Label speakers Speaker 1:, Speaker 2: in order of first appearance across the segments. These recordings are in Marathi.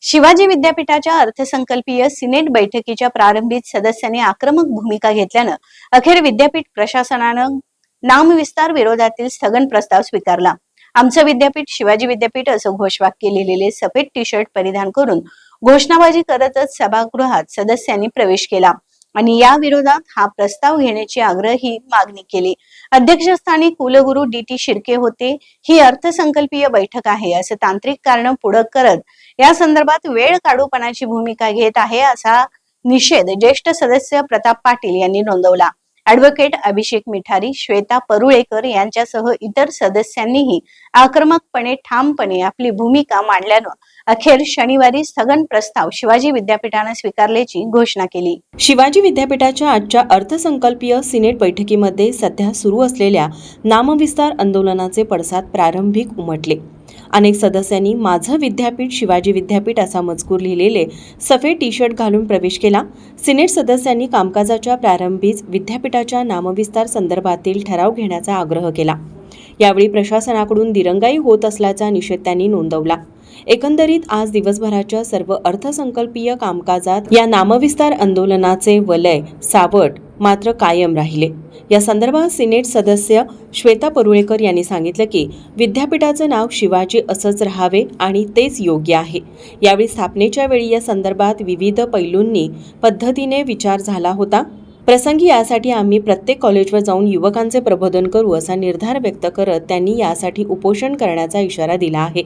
Speaker 1: शिवाजी विद्यापीठाच्या अर्थसंकल्पीय सिनेट बैठकीच्या प्रारंभीत सदस्यांनी आक्रमक भूमिका घेतल्यानं अखेर विद्यापीठ प्रशासनानं नामविस्तार विरोधातील स्थगन प्रस्ताव स्वीकारला। आमचं विद्यापीठ शिवाजी विद्यापीठ असं घोषवाक्य लिहिलेले सफेद टी शर्ट परिधान करून घोषणाबाजी करतच सभागृहात सदस्यांनी प्रवेश केला आणि या विरोधात हा प्रस्ताव घेण्याची आग्रही मागणी केली। अध्यक्षस्थानी कुलगुरू डी.टी. शिर्के होते। ही अर्थसंकल्पीय बैठक आहे असं तांत्रिक कारण पुढे करत या संदर्भात वेळ काढूपणाची भूमिका घेत आहे असा निषेध ज्येष्ठ सदस्य प्रताप पाटील यांनी नोंदवला। ॲडव्होकेट अभिषेक मिठारी, श्वेता परुळेकर यांच्यासह इतर सदस्यांनीही आक्रमकपणे ठामपणे आपली भूमिका मांडल्यानं अखेर शनिवारी स्थगन प्रस्ताव शिवाजी विद्यापीठाने स्वीकारल्याची घोषणा केली।
Speaker 2: शिवाजी विद्यापीठाच्या आजच्या अर्थसंकल्पीय सिनेट बैठकीमध्ये सध्या सुरू असलेल्या नामविस्तार आंदोलनाचे पडसाद प्रारंभिक उमटले। अनेक सदस्यांनी माझं विद्यापीठ शिवाजी विद्यापीठ असा मजकूर लिहिलेले सफेद टी शर्ट घालून प्रवेश केला। सिनेट सदस्यांनी कामकाजाच्या प्रारंभीच विद्यापीठाच्या नामविस्तार संदर्भातील ठराव घेण्याचा आग्रह केला। यावेळी प्रशासनाकडून दिरंगाई होत असल्याचा निषेध त्यांनी नोंदवला। एकंदरीत आज दिवसभराच्या सर्व अर्थसंकल्पीय कामकाजात या नामविस्तार आंदोलनाचे वलय सावट मात्र कायम राहिले। या संदर्भात सिनेट सदस्य श्वेता परुळेकर यांनी सांगितलं की विद्यापीठाचं नाव शिवाजी असंच राहावे आणि तेच योग्य आहे। यावेळी स्थापनेच्या वेळी या संदर्भात विविध पैलूंनी पद्धतीने विचार झाला होता। प्रसंगी यासाठी आम्ही प्रत्येक कॉलेजवर जाऊन युवकांचे प्रबोधन करू असा निर्धार व्यक्त करत त्यांनी यासाठी उपोषण करण्याचा इशारा दिला आहे।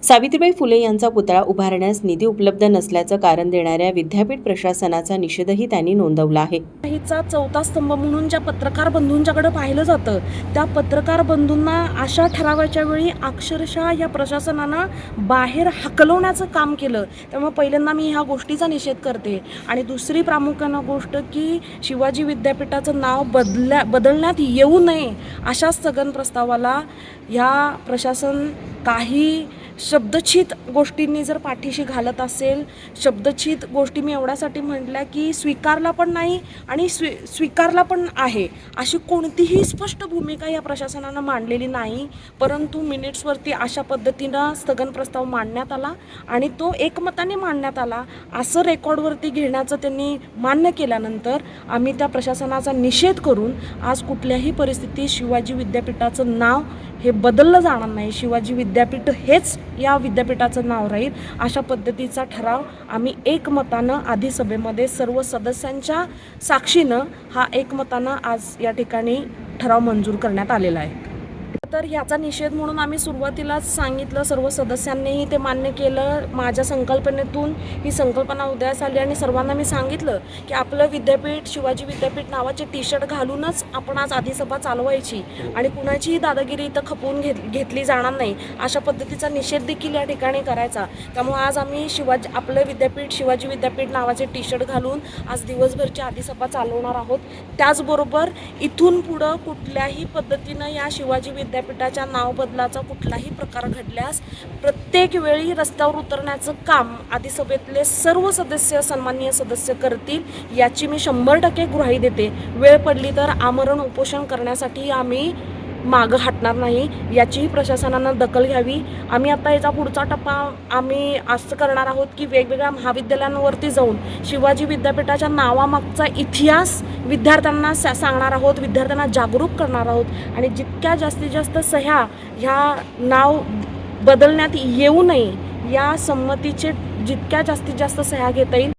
Speaker 2: सावित्रीबाई फुले यांचा पुतळा उभारण्यास निधी उपलब्ध नसल्याचं कारण देणाऱ्या विद्यापीठ प्रशासनाचा निषेधही त्यांनी नोंदवला आहे।
Speaker 3: हिचा चौथा स्तंभ म्हणून ज्या पत्रकार बंधूंच्याकडे पाहिलं जातं त्या पत्रकार बंधूंना अशा ठरावाच्या वेळी अक्षरशः या प्रशासनानं बाहेर हकलवण्याचं काम केलं। त्यामुळे पहिल्यांदा मी ह्या गोष्टीचा निषेध करते। आणि दुसरी प्रामुख्यानं गोष्ट की शिवाजी विद्यापीठाचं नाव बदलण्यात येऊ नये अशा स्थगन प्रस्तावाला या प्रशासन काही शब्दच्छित गोष्टींनी जर पाठीशी घालत असेल, शब्दच्छित गोष्टी मी एवढ्यासाठी म्हटल्या की स्वीकारला पण नाही आणि स्वीकारला पण आहे अशी कोणतीही स्पष्ट भूमिका या प्रशासनानं मांडलेली नाही। परंतु मिनिट्सवरती अशा पद्धतीनं स्थगन प्रस्ताव मांडण्यात आला आणि तो एकमताने मांडण्यात आला असं रेकॉर्डवरती घेण्याचं त्यांनी मान्य केल्यानंतर आम्ही त्या प्रशासनाचा निषेध करून आज कुठल्याही परिस्थितीत शिवाजी विद्यापीठाचं नाव हे बदललं जाणार नाही, शिवाजी विद्यापीठ हेच या विद्यापीठाचं नाव राहील अशा पद्धतीचा ठराव आम्ही एकमतानं आधी सभेमध्ये सर्व सदस्यांच्या साक्षीनं हा एकमतानं आज या ठिकाणी ठराव मंजूर करण्यात आलेला आहे। तर याचा निषेध म्हणून आम्ही सुरुवातीलाच सांगितलं, सर्व सदस्यांनीही ते मान्य केलं। माझ्या संकल्पनेतून ही संकल्पना उदयास आली आणि सर्वांना मी सांगितलं की आपलं विद्यापीठ शिवाजी विद्यापीठ नावाचे टी शर्ट घालूनच आपण आज आधी चालवायची आणि कुणाचीही दादागिरी इथं खपवून घेतली जाणार नाही अशा पद्धतीचा निषेध देखील या ठिकाणी करायचा। त्यामुळे आज आम्ही आपलं विद्यापीठ शिवाजी विद्यापीठ नावाचे टी शर्ट घालून आज दिवसभरची आधी चालवणार आहोत। त्याचबरोबर इथून पुढं कुठल्याही पद्धतीनं या शिवाजी विद्यापीठाच्या नाव बदलाचा कुठलाही प्रकार घडल्यास प्रत्येक वेळी रस्त्यावर उतरण्याचं काम आदिसभेतले सर्व सदस्य सन्माननीय सदस्य करतील याची मी 100% ग्वाही देते। वेळ पडली तर आमरण उपोषण करण्यासाठी आम्ही मागं हटणार नाही याचीही प्रशासनानं दखल घ्यावी। आम्ही आता याचा पुढचा टप्पा आम्ही असं करणार आहोत की वेगवेगळ्या महाविद्यालयांवरती जाऊन शिवाजी विद्यापीठाच्या नावामागचा इतिहास विद्यार्थ्यांना सांगणार आहोत, विद्यार्थ्यांना जागरूक करणार आहोत आणि जितक्या जास्तीत जास्त सह्या ह्या नाव बदलण्यात येऊ नये या संमतीचे जितक्या जास्तीत जास्त सह्या घेता येईल